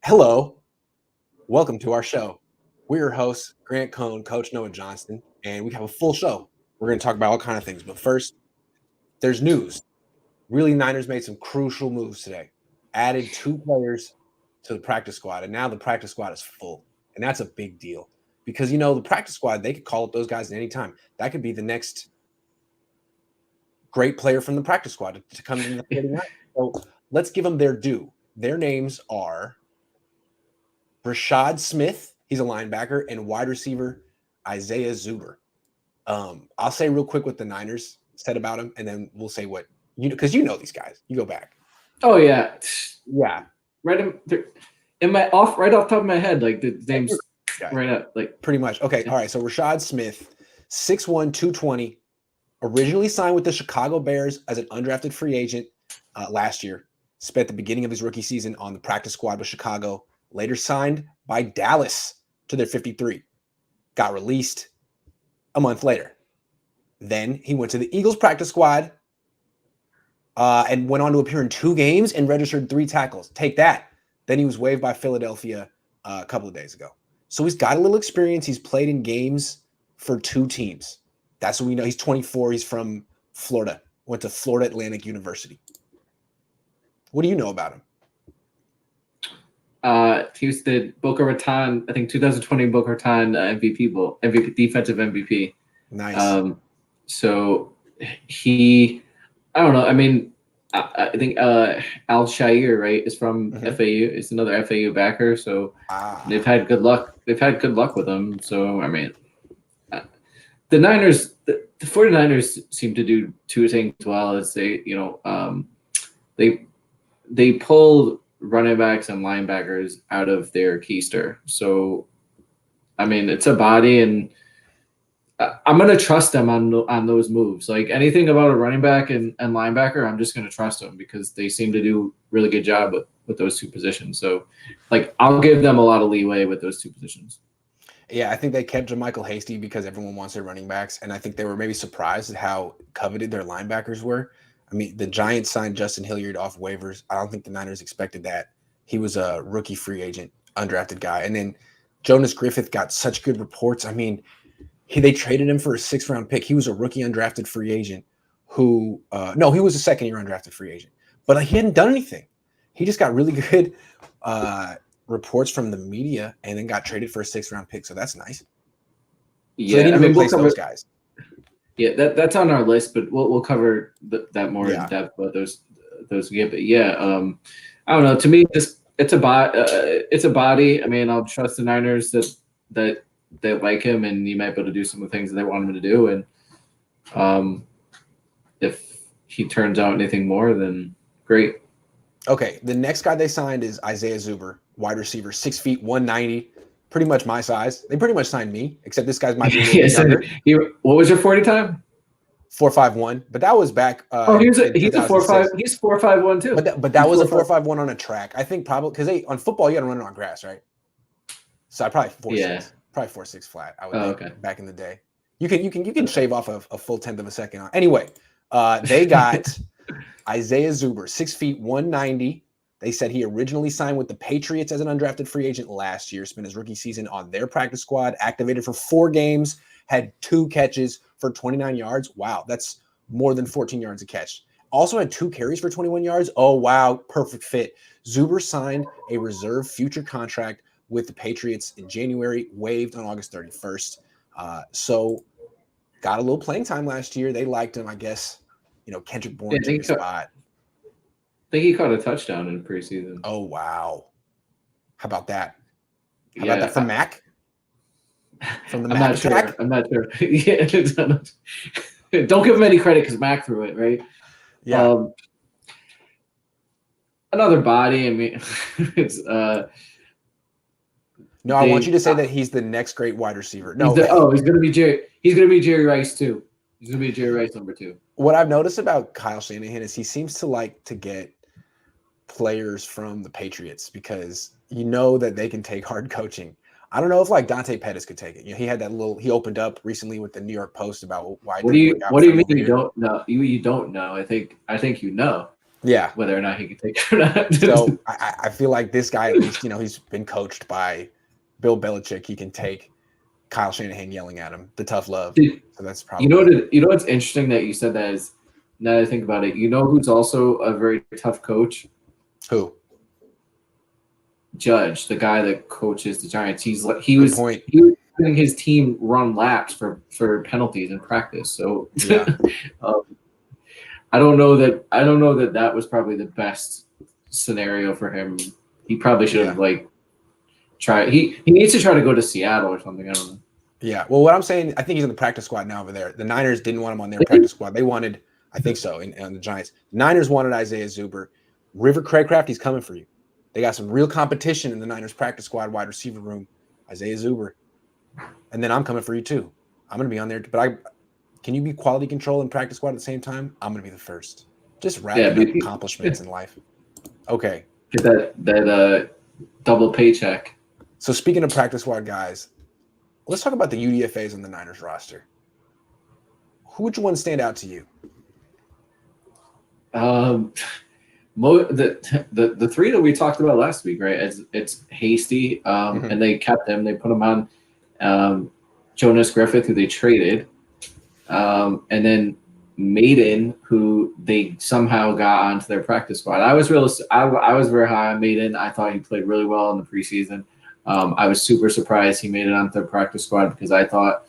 Hello, welcome to our show. We're your hosts, Grant Cohn, Coach Noah Johnston, and we have a full show. We're going to talk about all kinds of things. But first, there's news. Really, Niners made some crucial moves today. Added 2 players to the practice squad, and now the practice squad is full. And that's a big deal because, the practice squad, they could call up those guys at any time. That could be the next great player from the practice squad to come in the 49. So let's give them their due. Their names are Rashad Smith, he's a linebacker, and wide receiver Isaiah Zuber. I'll say real quick what the Niners said about him, and then we'll say what because you know these guys. You go back. Oh yeah, Yeah. right right off the top of my head, like the names right up, like pretty much. Okay, all right. So Rashad Smith, 6'1", 220, originally signed with the Chicago Bears as an undrafted free agent last year. Spent the beginning of his rookie season on the practice squad with Chicago. Later signed by Dallas to their 53. Got released a month later. Then he went to the Eagles practice squad and went on to appear in 2 games and registered 3 tackles. Take that. Then he was waived by Philadelphia a couple of days ago. So he's got a little experience. He's played in games for 2 teams. That's what we know. He's 24. He's from Florida. Went to Florida Atlantic University. What do you know about him? He was the Boca Raton, I think 2020 Boca Raton MVP defensive MVP. Nice. So I don't know. I mean, I think Al Shair, right, is from FAU. It's another FAU backer. So they've had good luck. They've had good luck with him. So I mean, the Niners, the 49ers seem to do 2 things well. As they pull running backs and linebackers out of their keister. So, I mean, it's a body, and I'm going to trust them on those moves. Like anything about a running back and linebacker, I'm just going to trust them because they seem to do really good job with those 2 positions. So, like, I'll give them a lot of leeway with those 2 positions. Yeah, I think they kept JaMychal Hasty because everyone wants their running backs, and I think they were maybe surprised at how coveted their linebackers were. I mean, the Giants signed Justin Hilliard off waivers. I don't think the Niners expected that. He was a rookie free agent, undrafted guy. And then Jonas Griffith got such good reports. I mean, they traded him for a 6th-round pick. He was a rookie undrafted free agent who he was a 2nd-year undrafted free agent. But he hadn't done anything. He just got really good reports from the media and then got traded for a 6th-round pick. So that's nice. Yeah, so they need to replace those guys. Yeah, that's on our list, but we'll cover that more in depth about those. Yeah, but yeah, I don't know. To me, it's a body. I mean, I'll trust the Niners that they like him, and he might be able to do some of the things that they want him to do. And if he turns out anything more, then great. Okay, the next guy they signed is Isaiah Zuber, wide receiver, 6 feet, 190. Pretty much my size. They pretty much signed me, except this guy's might be a little bit younger. What was your 40 time? 4.51, but that was back. He's a 4.5. He's 4.51 too. But that was a 4.51 on a track. I think probably because on football you got to run it on grass, right? So I probably 4.6, probably 4.6 flat. I would think back in the day. You can shave off a full 1/10 of a second. Anyway, they got Isaiah Zuber, 6 feet, 190. They said he originally signed with the Patriots as an undrafted free agent last year, spent his rookie season on their practice squad, activated for 4 games, had 2 catches for 29 yards. Wow, that's more than 14 yards a catch. Also had 2 carries for 21 yards. Oh, wow, perfect fit. Zuber signed a reserve future contract with the Patriots in January, waived on August 31st. So got a little playing time last year. They liked him, I guess. Kendrick Bourne took his spot. I think he caught a touchdown in preseason. Oh, wow. How about that? How about that from Mac? From the Mac track? I'm not sure. Yeah, don't give him any credit because Mac threw it, right? Yeah. Another body. I mean, it's No, I want you to say that he's the next great wide receiver. No, he's gonna be Jerry. He's gonna be Jerry Rice too. He's gonna be Jerry Rice number 2. What I've noticed about Kyle Shanahan is he seems to like to get players from the Patriots because that they can take hard coaching. I don't know if Dante Pettis could take it. He had he opened up recently with the New York Post about why. What do you mean you don't know? You don't know. I think you know. Yeah. Whether or not he can take it or not. So I feel like this guy, at least, he's been coached by Bill Belichick. He can take Kyle Shanahan yelling at him, the tough love. So that's probably. You know what's interesting that you said that is, now that I think about it, you know who's also a very tough coach? Who? Judge, the guy that coaches the Giants. He was having his team run laps for penalties in practice. So yeah. I don't know that was probably the best scenario for him. He probably should have tried. He needs to try to go to Seattle or something. I don't know. Yeah. Well, what I'm saying, I think he's in the practice squad now over there. The Niners didn't want him on their practice squad. They wanted, I think so, in the Giants. The Niners wanted Isaiah Zuber. River Craycraft, he's coming for you. They got some real competition in the Niners practice squad wide receiver room. Isaiah Zuber. And then I'm coming for you too. I'm going to be on there. But can you be quality control and practice squad at the same time? I'm going to be the first. Just wrapping up accomplishments in life. Okay. Get that double paycheck. So speaking of practice squad guys, let's talk about the UDFAs on the Niners roster. Which one stand out to you? The three that we talked about last week, right? It's Hasty, and they kept him. They put him on Jonas Griffith, who they traded, and then Maiden, who they somehow got onto their practice squad. I was very high on Maiden. I thought he played really well in the preseason. I was super surprised he made it onto their practice squad because I thought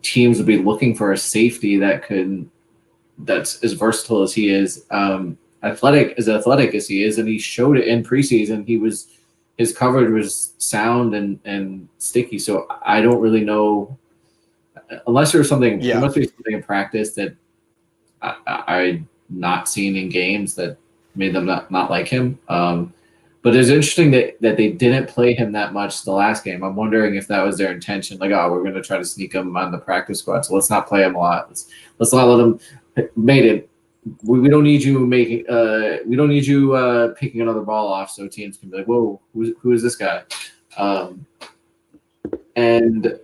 teams would be looking for a safety that's as versatile as he is, athletic as he is, and he showed it in preseason. His coverage was sound and sticky. So I don't really know, unless there's something. There must be something in practice that I not seen in games that made them not like him. But it's interesting that they didn't play him that much the last game. I'm wondering if that was their intention. Like, we're going to try to sneak him on the practice squad, so let's not play him a lot. Let's not let him. Maiden, we don't need you making. We don't need you picking another ball off, so teams can be like, "Whoa, who is this guy?" And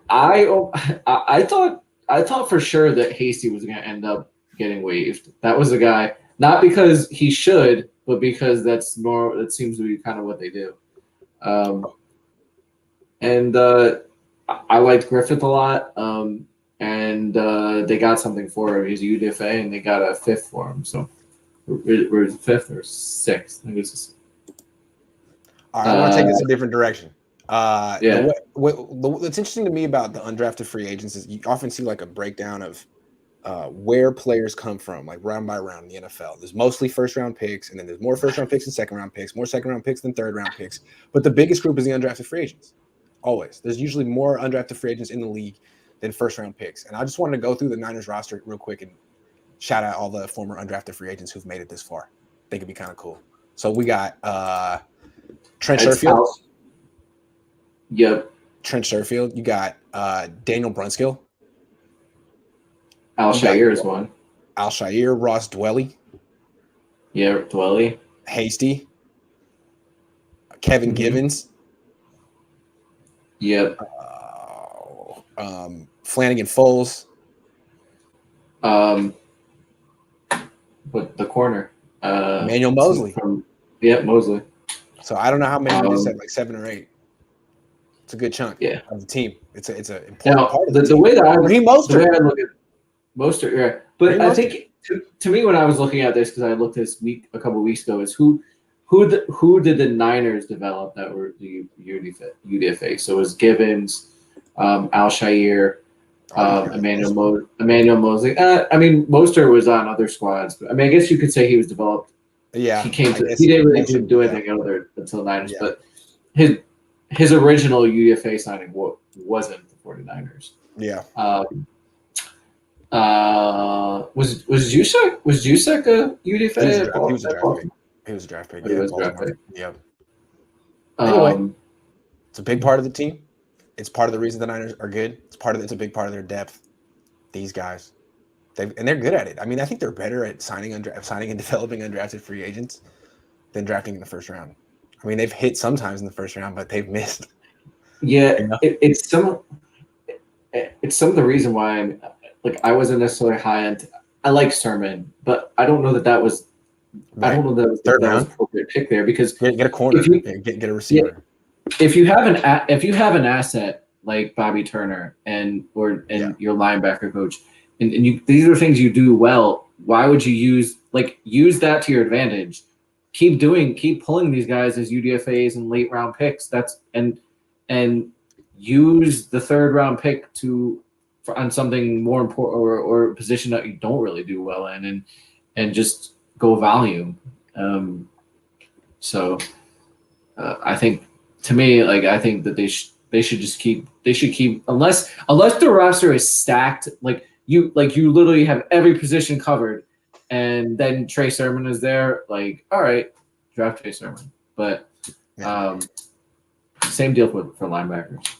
I thought for sure that Hasty was going to end up getting waived. That was the guy, not because he should, but because that's normal. That seems to be kind of what they do. And I liked Griffith a lot. And they got something for him. He's a UDFA, and they got a fifth for him. So we're fifth or sixth. I guess. All right, I want to take this a different direction. What's interesting to me about the undrafted free agents is you often see like a breakdown of where players come from, like round by round in the NFL. There's mostly first-round picks, and then there's more first-round picks and second-round picks, more second-round picks than third-round picks. But the biggest group is the undrafted free agents. Always. There's usually more undrafted free agents in the league than first-round picks. And I just wanted to go through the Niners roster real quick and shout out all the former undrafted free agents who've made it this far. I think it'd be kind of cool. So we got Trent Sherfield. Yep. Trent Sherfield. You got Daniel Brunskill. Al-Shaair is one. Al-Shaair, Ross Dwelly. Yeah, Dwelly. Hasty. Kevin Givens. Yep. Flanagan Foles. But the corner. Emmanuel Mosley. Mosley. So I don't know how many you said, like 7 or 8. It's a good chunk of the team. It's an important part of the team. The way that I look Mostert. at Mostert, yeah. But I think to me when I was looking at this, because I looked a couple of weeks ago, is who did the Niners develop that were the UDFA? So it was Givens, Al-Shaair, Emmanuel Mosley. I mean, Mostert was on other squads, but I mean, I guess you could say he was developed. Yeah, he didn't really do anything other until the Niners, but his original UDFA signing wasn't the 49ers. Yeah. Was Jusek a UDFA? He was a draft pick. He was a draft pick. Yeah. Anyway, it's a big part of the team. It's part of the reason the Niners are good. It's a big part of their depth. These guys, they're good at it. I mean, I think they're better at signing and developing undrafted free agents than drafting in the first round. I mean, they've hit sometimes in the first round, but they've missed. Yeah, it's some of the reason why I wasn't necessarily high I like Sermon, but I don't know that was. Right. I don't know that was an appropriate pick there because get a corner, get a receiver. If you have an asset like Bobby Turner and your linebacker coach, and these are things you do well, why would you use that to your advantage? Keep pulling these guys as UDFAs and late round picks. And use the third round pick on something more important or a position that you don't really do well in, and just go volume. I think, to me, I think that they should keep unless the roster is stacked, you literally have every position covered, and then Trey Sermon is there. All right, draft Trey Sermon, but same deal for linebackers.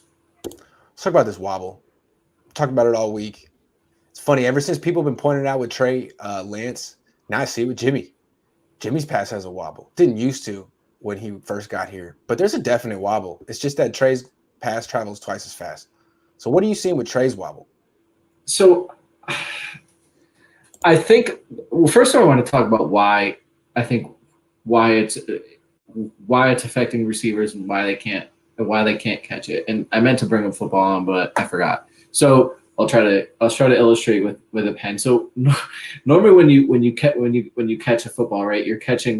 Let's talk about this wobble. Talked about it all week. It's funny. Ever since people have been pointing it out with Trey Lance, now I see it with Jimmy. Jimmy's pass has a wobble. Didn't used to when he first got here, but there's a definite wobble. It's just that Trey's pass travels twice as fast. So what are you seeing with Trey's wobble? So I think, well, first of all, I want to talk about why it's affecting receivers and why they can't catch it. And I meant to bring up football on, but I forgot. So I'll try to illustrate with a pen. So normally when you catch a football, right, you're catching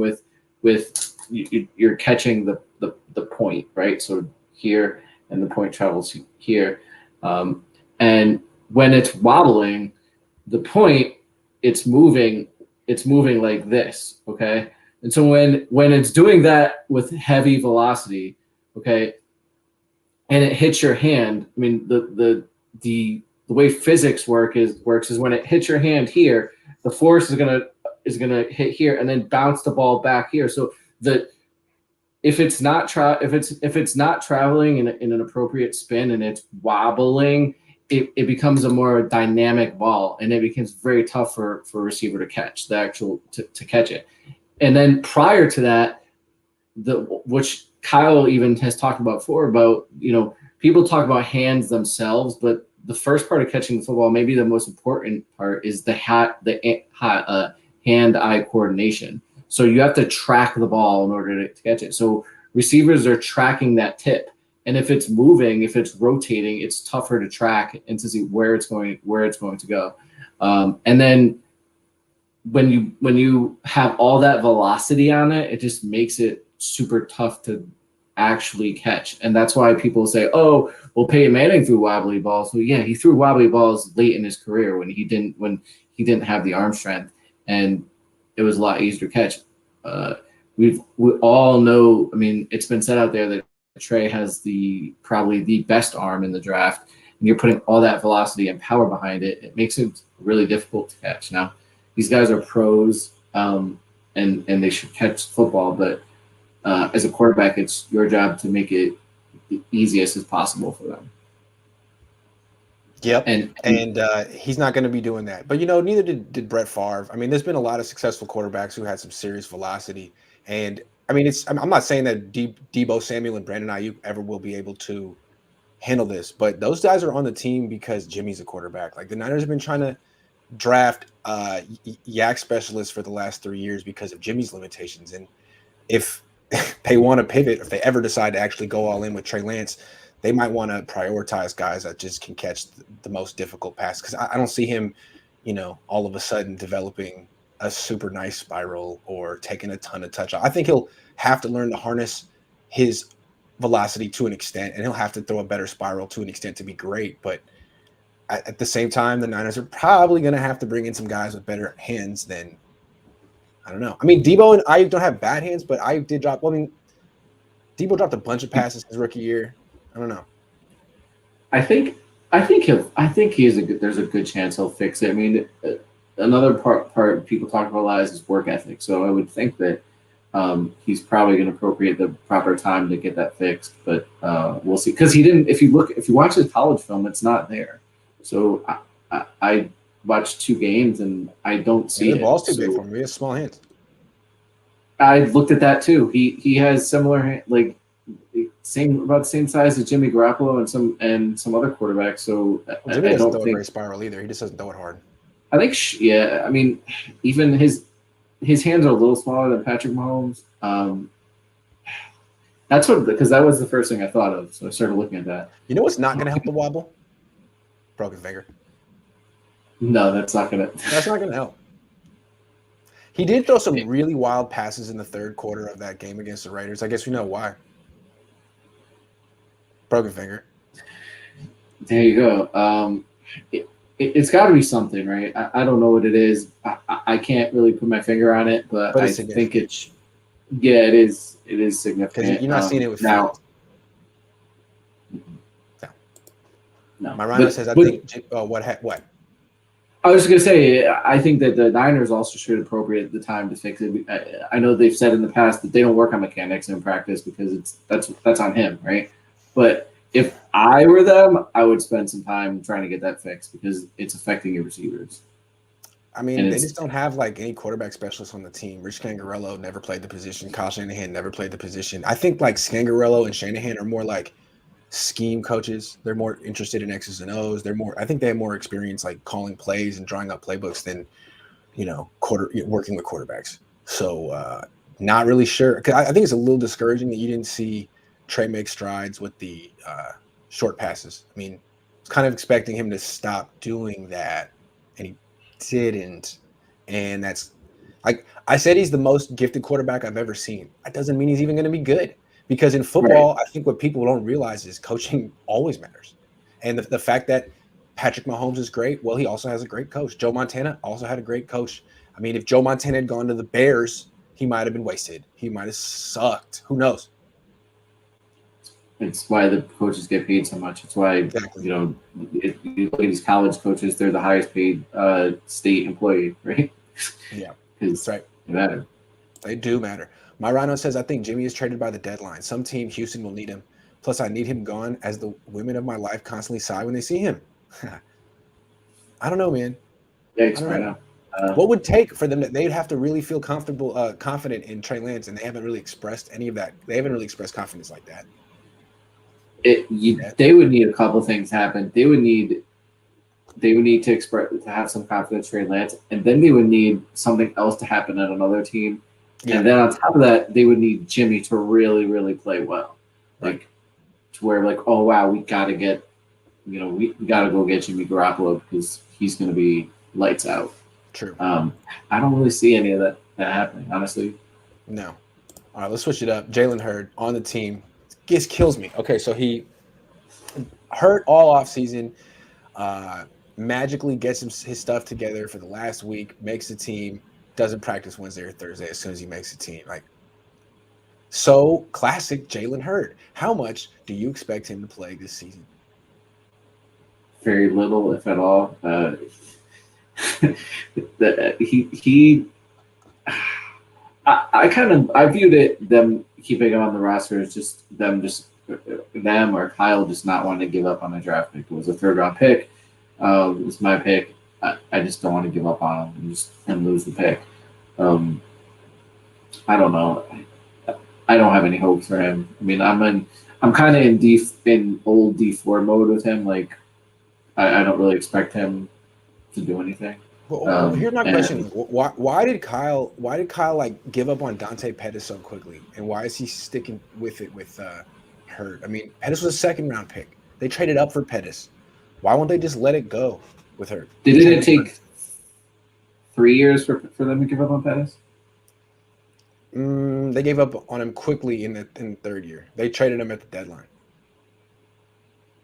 you're catching the point, right? So here, and the point travels here, and when it's wobbling, the point it's moving like this, okay? And so when it's doing that with heavy velocity, okay, and it hits your hand, I mean the way physics works is when it hits your hand here, the force is gonna hit here and then bounce the ball back here. So if it's not traveling in an appropriate spin and it's wobbling, it becomes a more dynamic ball, and it becomes very tough for a receiver to catch to catch it. And then prior to that, which Kyle even has talked about before, about, people talk about hands themselves, but the first part of catching the football, maybe the most important part, is the hand-eye coordination. So you have to track the ball in order to catch it. So receivers are tracking that tip, and if it's moving, if it's rotating, it's tougher to track and to see where it's going to go. And then when you have all that velocity on it, it just makes it super tough to actually catch. And that's why people say, oh, well, Peyton Manning threw wobbly balls. So yeah, he threw wobbly balls late in his career when he didn't have the arm strength, and it was a lot easier to catch. We all know, I mean, it's been said out there that Trey has probably the best arm in the draft, and you're putting all that velocity and power behind it. It makes it really difficult to catch. Now, these guys are pros, and they should catch football, but as a quarterback, it's your job to make it the easiest as possible for them. Yep, and he's not going to be doing that. But, neither did Brett Favre. I mean, there's been a lot of successful quarterbacks who had some serious velocity. And, I mean, I'm not saying that Deebo Samuel and Brandon Ayuk ever will be able to handle this, but those guys are on the team because Jimmy's a quarterback. Like, the Niners have been trying to draft yak specialists for the last 3 years because of Jimmy's limitations. And if they want to pivot, if they ever decide to actually go all in with Trey Lance, they might want to prioritize guys that just can catch the most difficult pass. Because I don't see him, all of a sudden developing a super nice spiral or taking a ton of touch. I think he'll have to learn to harness his velocity to an extent, and he'll have to throw a better spiral to an extent to be great. But at the same time, the Niners are probably going to have to bring in some guys with better hands than, I don't know. I mean, Deebo and Ayuk don't have bad hands, but Ayuk did drop. Well, I mean, Deebo dropped a bunch of passes his rookie year. I don't know. I think there's a good chance he'll fix it. I mean, another part people talk about a lot is his work ethic. So I would think that he's probably going to appropriate the proper time to get that fixed. But we'll see. Because he didn't. If you watch his college film, it's not there. So I watched 2 games and I don't see the ball's too big for him. He has small hands. I looked at that too. He has similar about the same size as Jimmy Garoppolo and some other quarterbacks. So Jimmy doesn't throw a great spiral either. He just doesn't throw it hard. I think, yeah. I mean, even his hands are a little smaller than Patrick Mahomes. That's because that was the first thing I thought of. So I started looking at that. You know what's not going to help the wobble? Broken finger. No, that's not going to. That's not going to help. He did throw some really wild passes in the third quarter of that game against the Raiders. I guess we know why. Broken finger. There you go. It's got to be something, right? I don't know what it is. I can't really put my finger on it, but I think it's. Yeah, it is. It is significant. Because you're not seeing it with now. No. My Rhino says, I think. What? I was going to say, I think that the Niners also should appropriate the time to fix it. I know they've said in the past that they don't work on mechanics in practice because that's on him, right? But if I were them, I would spend some time trying to get that fixed because it's affecting your receivers. I mean, they just don't have like any quarterback specialists on the team. Rich Scangarello never played the position. Kyle Shanahan never played the position. I think like Scangarello and Shanahan are more like scheme coaches. They're more interested in X's and O's. I think they have more experience like calling plays and drawing up playbooks than, working with quarterbacks. So not really sure. 'Cause I think it's a little discouraging that you didn't see Trey make strides with the short passes. I mean, I was kind of expecting him to stop doing that, and he didn't. And that's like I said, he's the most gifted quarterback I've ever seen. That doesn't mean he's even going to be good. Because in football, right. I think what people don't realize is coaching always matters. And the fact that Patrick Mahomes is great, well, he also has a great coach. Joe Montana also had a great coach. I mean, if Joe Montana had gone to the Bears, he might have been wasted. He might have sucked. Who knows? It's why the coaches get paid so much. It's why, exactly. If you look at these college coaches, they're the highest paid state employee, right? Yeah, that's right. They matter. They do matter. My Rhino says, I think Jimmy is traded by the deadline. Some team, Houston, will need him. Plus, I need him gone as the women of my life constantly sigh when they see him. I don't know, man. Thanks, Rhino. What would take for them they'd have to really feel confident in Trey Lance, and they haven't really expressed any of that. They haven't really expressed confidence like that. They would need a couple things happen. They would need to have some confidence in Trey Lance, and then they would need something else to happen at another team. Yeah. And then on top of that, they would need Jimmy to really, really play well. Like to where oh wow, we gotta get we gotta go get Jimmy Garoppolo because he's gonna be lights out. True. I don't really see any of that happening, honestly. No. All right, let's switch it up. Jalen Hurd on the team. This kills me. Okay, so he hurt all offseason, magically gets his stuff together for the last week, makes the team. Doesn't practice Wednesday or Thursday as soon as he makes the team. So classic Jalen Hurd. How much do you expect him to play this season? Very little, if at all. I viewed it them keeping him on the roster as just them or Kyle just not wanting to give up on a draft pick. It was a third-round pick. It was my pick. I just don't want to give up on him and lose the pick. I don't know. I don't have any hopes for him. I mean, I'm kind of in old D4 mode with him. I don't really expect him to do anything. Well, here's my question: Why did Kyle give up on Dante Pettis so quickly, and why is he sticking with it with Hurd? I mean, Pettis was a second-round pick. They traded up for Pettis. Why won't they just let it go with Hurd? Didn't it take 3 years for them to give up on Pettis? They gave up on him quickly in the third year. They traded him at the deadline.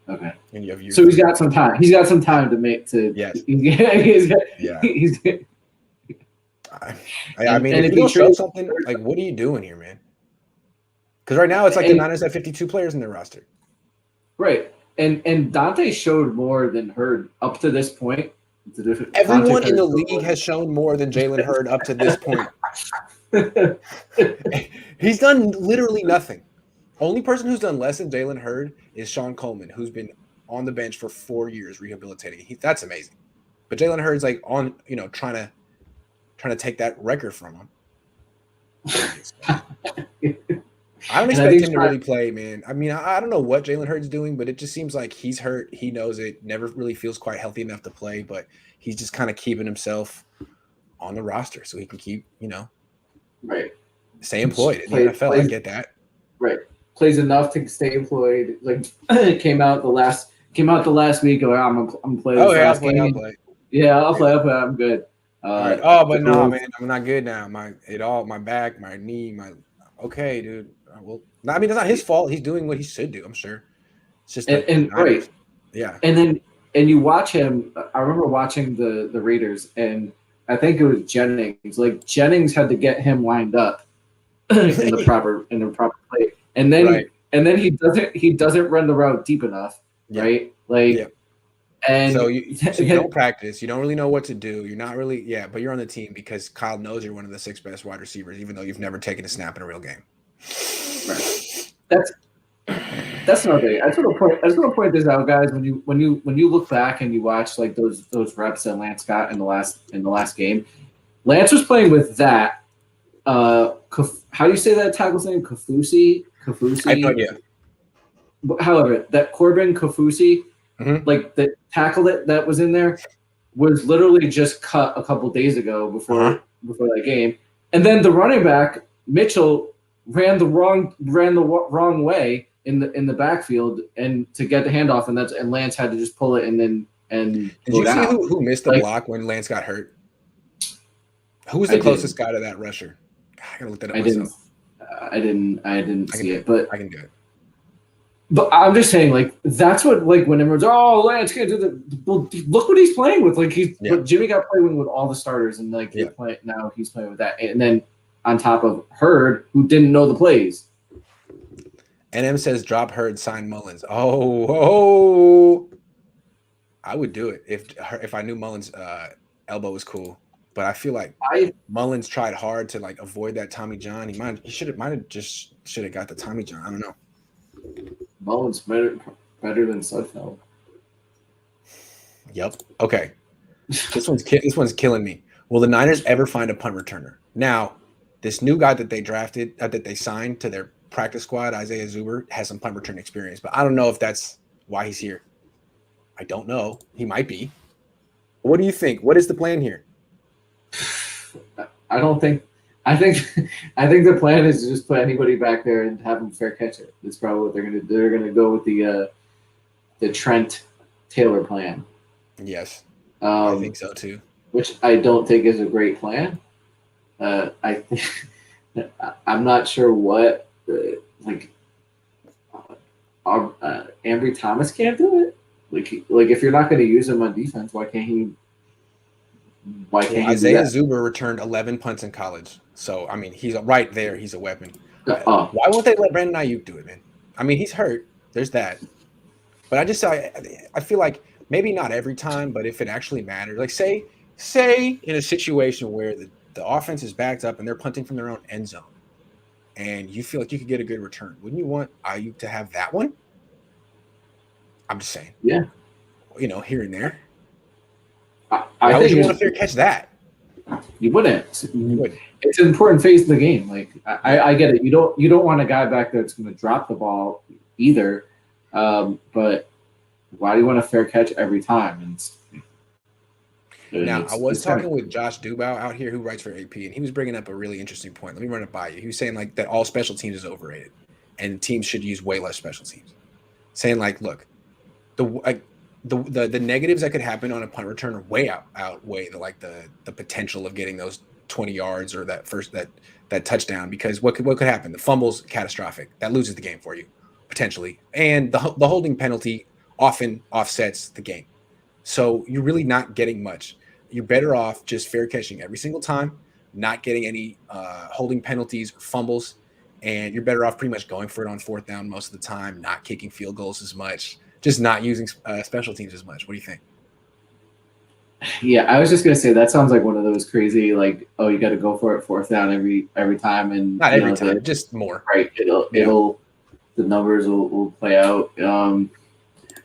Okay. And you have so he's got some time. He's got some time to make to. Yes. Yeah. I mean, if you don't show something, what are you doing here, man? Because right now it's the Niners have 52 players in their roster. Right. And Dante showed more than Hurd up to this point. Everyone in the league has shown more than Jalen Hurd up to this point. He's done literally nothing. Only person who's done less than Jalen Hurd is Sean Coleman, who's been on the bench for 4 years rehabilitating. That's amazing. But Jalen Hurd's on, trying to take that record from him. I don't expect him to really play, man. I mean, I don't know what Jalen Hurd's doing, but it just seems like he's hurt. He knows it. Never really feels quite healthy enough to play, but he's just kind of keeping himself on the roster so he can keep, right, stay employed in the NFL. I get that. Right, plays enough to stay employed. Like came out the last week. Like, I'm playing. Oh yeah, I'll play. Yeah, I'll play. I'm good. Right. Oh, but no, man, I'm not good now. My back, my knee, okay, dude. Well, I mean, it's not his fault. He's doing what he should do. I'm sure. It's just right. Yeah. And you watch him. I remember watching the Raiders, and I think it was Jennings. Like Jennings had to get him lined up in the proper play, and then he doesn't run the route deep enough, right? Like. And so you don't practice. You don't really know what to do. You're not really, but you're on the team because Kyle knows you're one of the 6 best wide receivers, even though you've never taken a snap in a real game. Right. That's another thing. I just want to point this out, guys. When you look back and you watch like those reps that Lance got in the last game, Lance was playing with that. How do you say that tackle's name? Kafusi. I have no idea. However, that Corbin Kafusi. Mm-hmm. Like the tackle that was in there was literally just cut a couple days ago before that game, and then the running back Mitchell ran the wrong way in the backfield and to get the handoff, and Lance had to just pull it and then Did you see who missed the block when Lance got hurt? Who was the closest guy to that rusher? I gotta look that up myself. I didn't see it, but I can do it. But I'm just saying, like, that's what, like, when everyone's, Lance can't do that. Well, look what he's playing with. Like, Jimmy got playing with all the starters, and, like, now he's playing with that. And then on top of Hurd, who didn't know the plays. NM says, drop Hurd, sign Mullins. Oh. I would do it if I knew Mullins' elbow was cool. But I feel like Mullins tried hard to, like, avoid that Tommy John. He might have got the Tommy John. I don't know. Mullins better than Sudfeld. Yep. Okay. This one's killing me. Will the Niners ever find a punt returner? Now, this new guy that they drafted, that they signed to their practice squad, Isaiah Zuber, has some punt return experience, but I don't know if that's why he's here. I don't know. He might be. What do you think? What is the plan here? I think the plan is to just put anybody back there and have them fair catch it. That's probably what they're going to do. They're going to go with the Trent Taylor plan. Yes, I think so too. Which I don't think is a great plan. I think I'm not sure what Ambry Thomas can't do it. Like if you're not going to use him on defense, why can't he? Isaiah Zuber returned 11 punts in college. So, I mean, he's right there. He's a weapon. Why won't they let Brandon Ayuk do it, man? I mean, he's hurt. There's that. But I feel like maybe not every time, but if it actually matters. Like, say in a situation where the offense is backed up and they're punting from their own end zone and you feel like you could get a good return. Wouldn't you want Ayuk to have that one? I'm just saying. Yeah. Here and there. I think you want to fair catch that. You wouldn't. You wouldn't. It's an important phase of the game. Like I get it. You don't want a guy back there that's going to drop the ball either. But why do you want a fair catch every time? I was talking with Josh Dubow out here who writes for AP, and he was bringing up a really interesting point. Let me run it by you. He was saying like that all special teams is overrated, and teams should use way less special teams. Saying like, look, the negatives that could happen on a punt return are way outweigh the potential of getting those 20 yards or that touchdown, because what could happen? The fumble's catastrophic. That loses the game for you potentially, and the holding penalty often offsets the game. So you're really not getting much. You're better off just fair catching every single time, not getting any holding penalties or fumbles, and you're better off pretty much going for it on fourth down most of the time, not kicking field goals as much, just not using special teams as much. What do you think? Yeah, I was just gonna say that sounds like one of those crazy, like, oh, you got to go for it fourth down every time, and not every time, just more. Right? It'll the numbers will play out.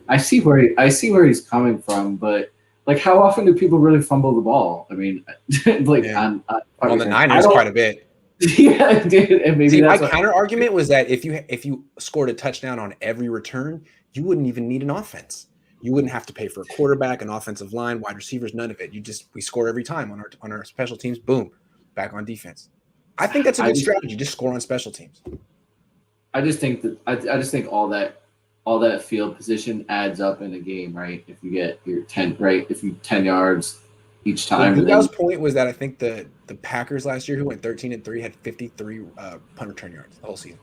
I see where he's coming from, but like, how often do people really fumble the ball? I mean, like on the Niners quite a bit. Yeah, dude. And maybe See, my that's counter argument was that if you scored a touchdown on every return, you wouldn't even need an offense. You wouldn't have to pay for a quarterback, an offensive line, wide receivers, none of it. We score every time on our special teams. Boom, back on defense. I think that's a good strategy. Just score on special teams. I just think that I just think all that field position adds up in a game, right? If you get your 10 right, if you 10 yards each time. Well, point was that I think the Packers last year, who went 13-3, had 53 punt return yards the whole season.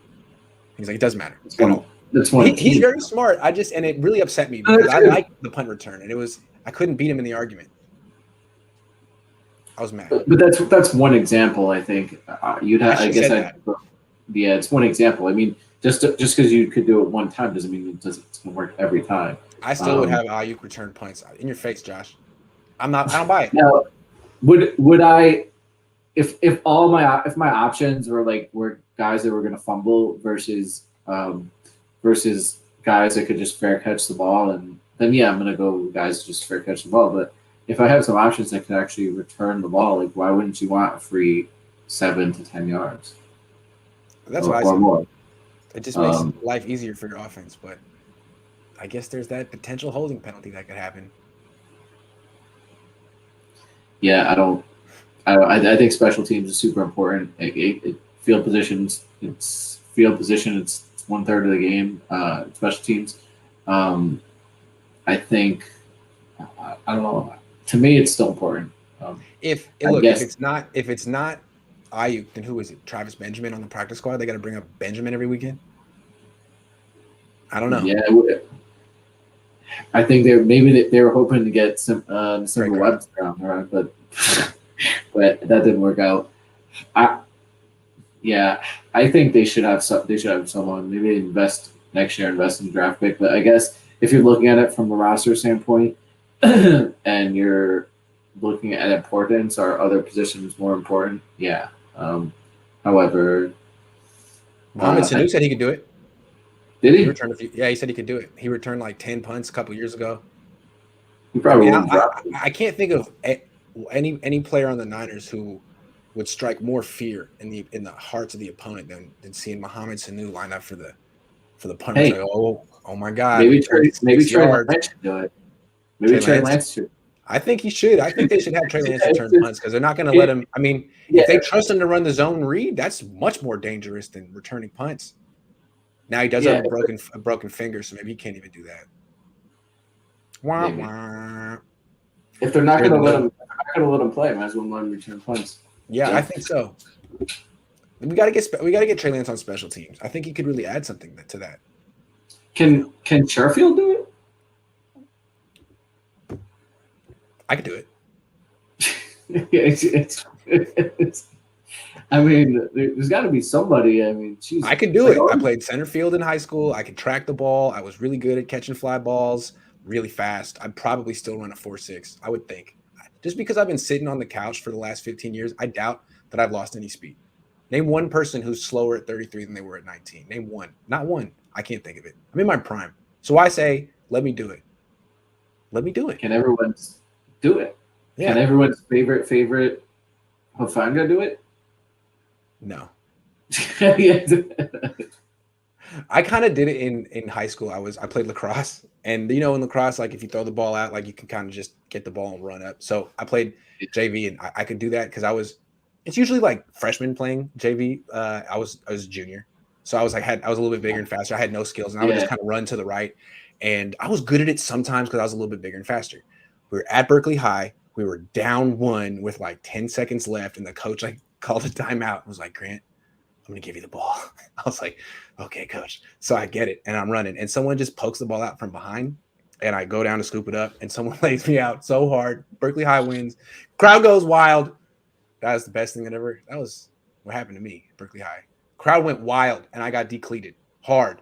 He's like, it doesn't matter at all. He's very smart. And it really upset me because I like the punt return, and I couldn't beat him in the argument. I was mad. But that's one example. I think it's one example. I mean, just because you could do it one time doesn't mean it's going to work every time. I still would have Ayuk return punts in your face, Josh. I don't buy it. Now, would I, if my options were guys that were going to fumble versus guys that could just fair catch the ball, and then yeah, I'm going to go with guys that just fair catch the ball. But if I have some options that could actually return the ball, like why wouldn't you want a free 7 to 10 yards? That's what I say. More. It just makes life easier for your offense, but I guess there's that potential holding penalty that could happen. Yeah, I think special teams is super important. Field position. It's 1/3 of the game. Special teams. I think. I don't know. To me, it's still important. If it's not Ayuk, then who is it? Travis Benjamin on the practice squad? They got to bring up Benjamin every weekend. I don't know. Yeah, I think they were hoping to get some Webb around, but that didn't work out. I think they should have someone. Maybe invest next year, invest in draft pick. But I guess if you're looking at it from a roster standpoint, and you're looking at importance, are other positions more important? Yeah. However, Mohamed Sanu said he could do it. Did he? He said he could do it. He returned like 10 punts a couple years ago. He probably I can't think of any player on the Niners who would strike more fear in the hearts of the opponent than seeing Mohamed Sanu line up for the punt. Hey, like, oh my God! Maybe Trey Lance should do it. Maybe Trey Lance should. I think he should. I think they should have Trey Lance return punts because they're not going to let him. I mean, if they trust him to run the zone read, that's much more dangerous than returning punts. Now he does have a broken finger, so maybe he can't even do that. Wah, wah. If they're not going to let him play, might as well let him return punts. Yeah, I think so. We got to get Trey Lance on special teams. I think he could really add something to that. Can Sherfield do it? I could do it. I mean, there's got to be somebody. I mean, geez, I could do it. I played center field in high school. I could track the ball. I was really good at catching fly balls, really fast. I'd probably still run a 4.6, I would think. Just because I've been sitting on the couch for the last 15 years, I doubt that I've lost any speed. Name one person who's slower at 33 than they were at 19. Name one. Not one. I can't think of it. I'm in my prime. So I say, let me do it. Let me do it. Can everyone do it? Yeah. Can everyone's favorite Hufanga do it? No. I kind of did it in high school. I played lacrosse, and in lacrosse, like if you throw the ball out, like you can kind of just get the ball and run up. So I played JV, and I could do that because it's usually like freshmen playing JV. I was a junior, so I was a little bit bigger and faster. I had no skills, and I would just kind of run to the right, and I was good at it sometimes because I was a little bit bigger and faster. We were at Berkeley High. We were down 1 with like 10 seconds left, and the coach called a timeout and was like, Grant, I'm going to give you the ball. I was like, okay, coach. So I get it, and I'm running, and someone just pokes the ball out from behind, and I go down to scoop it up, and someone lays me out so hard. Berkeley High wins. Crowd goes wild. That was the best thing that was what happened to me at Berkeley High. Crowd went wild, and I got decleated hard,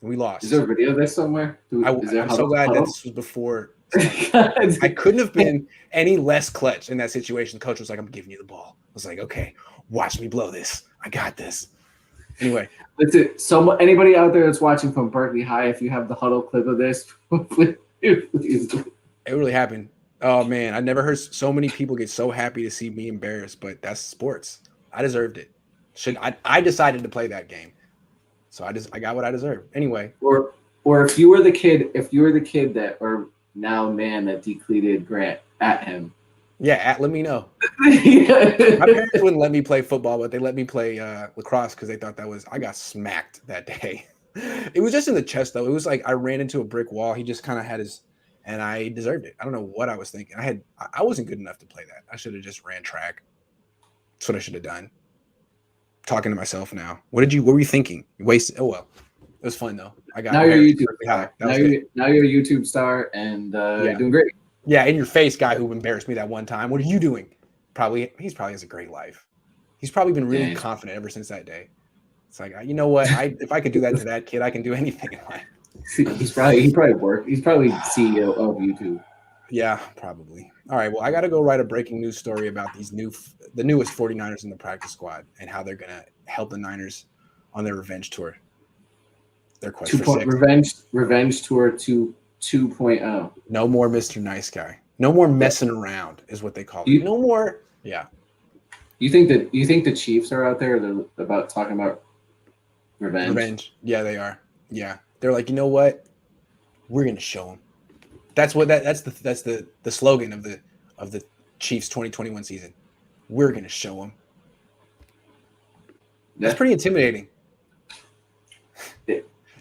and we lost. Is there a video of this somewhere? I'm so glad that this was before. I couldn't have been any less clutch in that situation. The coach was like, I'm giving you the ball. I was like, okay, watch me blow this. I got this. Anyway. Listen, anybody out there that's watching from Berkeley High, if you have the huddle clip of this, please. It really happened. Oh, man. I never heard so many people get so happy to see me embarrassed, but that's sports. I deserved it. I decided to play that game, so I got what I deserved. Anyway, or if you were the kid that or now man that decleated Grant at him. Yeah, let me know. My parents wouldn't let me play football, but they let me play lacrosse because they thought I got smacked that day. It was just in the chest, though. It was like I ran into a brick wall. He just kind of had and I deserved it. I don't know what I was thinking. I wasn't good enough to play that. I should have just ran track. That's what I should have done. Talking to myself now. What were you thinking? You wasted. Oh well, it was fun though. Now you're a YouTube star. Now you're a YouTube star, and you're doing great. Yeah, in your face, guy who embarrassed me that one time. What are you doing? He's probably has a great life. He's probably been really confident ever since that day. It's like, you know what? If I could do that to that kid, I can do anything in life. He's probably CEO of YouTube. Yeah, probably. All right. Well, I got to go write a breaking news story about the newest 49ers in the practice squad and how they're gonna help the Niners on their revenge tour. Their quest for 6. Revenge tour 2.0. No more Mr. Nice Guy. No more messing around is what they call it. No more. Yeah. You think the Chiefs are out there? They're about talking about revenge. Yeah, they are. Yeah, they're like, you know what? We're gonna show them. That's the slogan of the Chiefs 2021 season. We're gonna show them. That's pretty intimidating.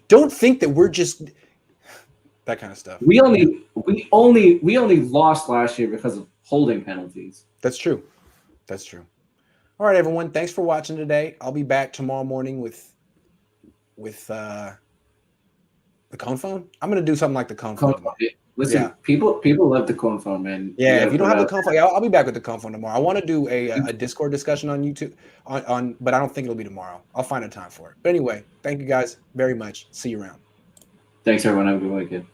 Don't think that we're just that kind of stuff. We only lost last year because of holding penalties. That's true. All right, everyone. Thanks for watching today. I'll be back tomorrow morning with the Cohn phone. I'm gonna do something like the Cohn phone. Listen, people love the Cohn phone, man. Yeah, if you don't have the Cohn phone, I'll be back with the Cohn phone tomorrow. I want to do a Discord discussion on YouTube, but I don't think it'll be tomorrow. I'll find a time for it. But anyway, thank you guys very much. See you around. Thanks, everyone. Have a good weekend.